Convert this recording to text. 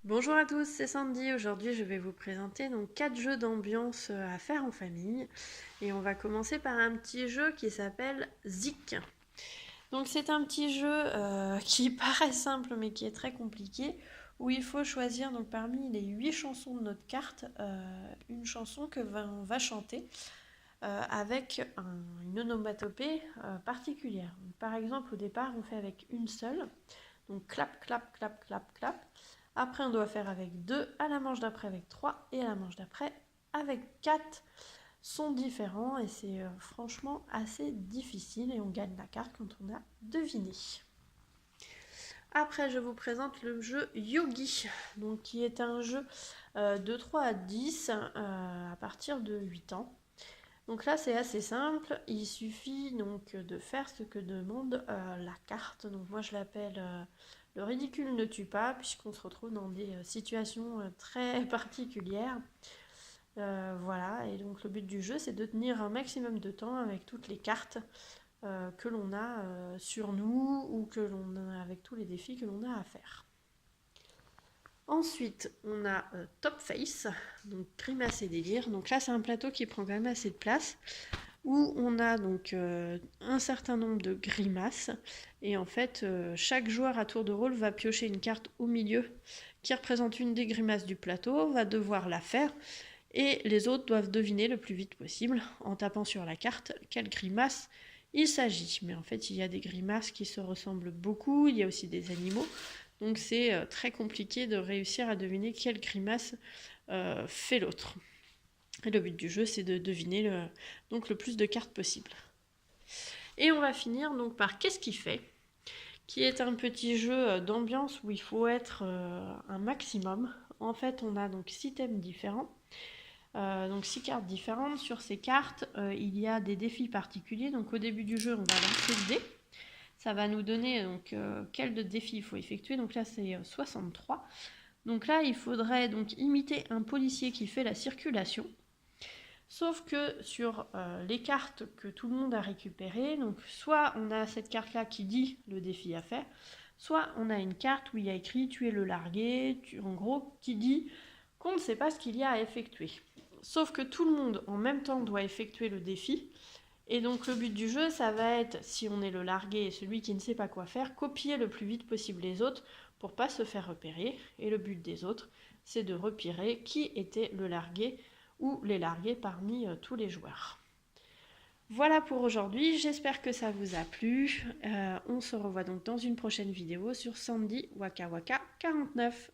Bonjour à tous, c'est Sandy. Aujourd'hui, je vais vous présenter donc 4 jeux d'ambiance à faire en famille. Et on va commencer par un petit jeu qui s'appelle Zik. Donc c'est un petit jeu qui paraît simple mais qui est très compliqué, où il faut choisir donc parmi les 8 chansons de notre carte une chanson que on va chanter avec une onomatopée particulière. Donc, par exemple, au départ, on fait avec une seule. Donc clap, clap, clap, clap, clap. Après, on doit faire avec 2, à la manche d'après avec 3 et à la manche d'après avec 4 sont différents et c'est franchement assez difficile et on gagne la carte quand on a deviné. Après, je vous présente le jeu Yogi, donc qui est un jeu de 3 à 10 à partir de 8 ans. Donc là, c'est assez simple, il suffit donc de faire ce que demande la carte. Donc moi, je l'appelle le ridicule ne tue pas, puisqu'on se retrouve dans des situations très particulières. Voilà, et donc le but du jeu, c'est de tenir un maximum de temps avec toutes les cartes que l'on a sur nous ou que l'on a avec tous les défis que l'on a à faire. Ensuite, on a Top Face, donc grimace et délire. Donc là, c'est un plateau qui prend quand même assez de place, où on a donc un certain nombre de grimaces. Et en fait, chaque joueur à tour de rôle va piocher une carte au milieu qui représente une des grimaces du plateau, va devoir la faire. Et les autres doivent deviner le plus vite possible, en tapant sur la carte, quelle grimace il s'agit. Mais en fait, il y a des grimaces qui se ressemblent beaucoup, il y a aussi des animaux. Donc c'est très compliqué de réussir à deviner quelle grimace fait l'autre. Et le but du jeu, c'est de deviner donc le plus de cartes possible. Et on va finir donc par Qu'est-ce qu'il fait, qui est un petit jeu d'ambiance où il faut être un maximum. En fait, on a donc 6 thèmes différents. Donc 6 cartes différentes. Sur ces cartes, il y a des défis particuliers. Donc au début du jeu, on va lancer le dé. Ça va nous donner donc quel de défi il faut effectuer. Donc là, c'est 63. Donc là, il faudrait donc imiter un policier qui fait la circulation. Sauf que sur les cartes que tout le monde a récupérées, donc soit on a cette carte-là qui dit le défi à faire, soit on a une carte où il y a écrit tuer le largué, en gros, qui dit qu'on ne sait pas ce qu'il y a à effectuer. Sauf que tout le monde en même temps doit effectuer le défi. Et donc le but du jeu, ça va être, si on est le largué et celui qui ne sait pas quoi faire, copier le plus vite possible les autres pour pas se faire repérer. Et le but des autres, c'est de repérer qui était le largué ou les largués parmi tous les joueurs. Voilà pour aujourd'hui, j'espère que ça vous a plu. On se revoit donc dans une prochaine vidéo sur Sandy Waka Waka 49.